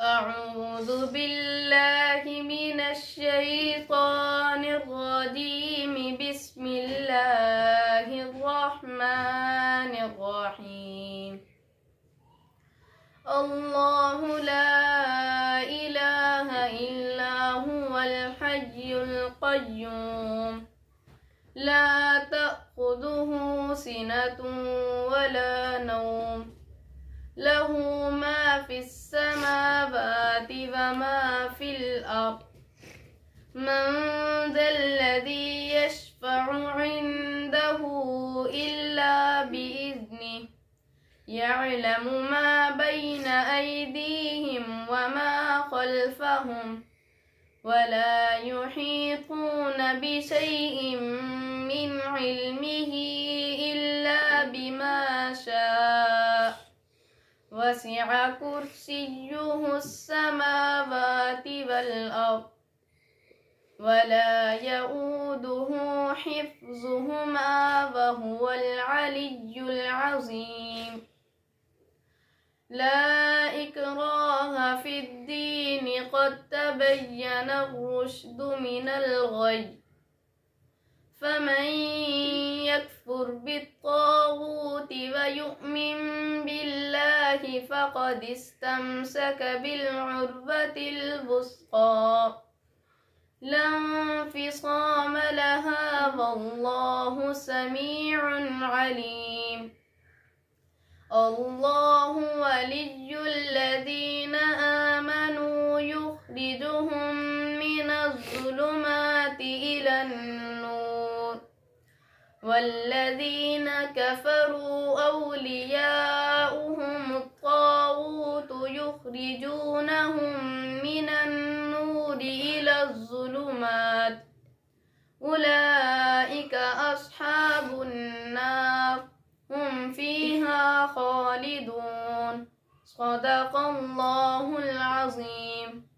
أعوذ بالله من الشيطان الرجيم. بسم الله الرحمن الرحيم. الله لا إله إلا هو الحي القيوم لا تأخذه سنة ولا نوم له ما في السماوات وما في الأرض. من ذا الذي يشفع عنده إلا بإذنه يعلم ما بين أيديهم وما خلفهم ولا يحيطون بشيء من علمه إلا بما شاء. وسع كرسيه السماوات والأرض ولا يؤوده حفظهما وهو العلي العظيم. لا إكراه في الدين قد تبين الرشد من الغي. فمن يكفر بالطاغوت ويؤمن بالله فقد استمسك بالعروة الوثقى لا انفصام لها والله سميع عليم. الله ولي الذين آمنوا يخرجهم من الظلمات إلى النور والذين كفروا أولياؤهم الطاغوت يخرجونهم من النور إلى الظلمات أولئك أصحاب النار هم فيها خالدون. صدق الله العظيم.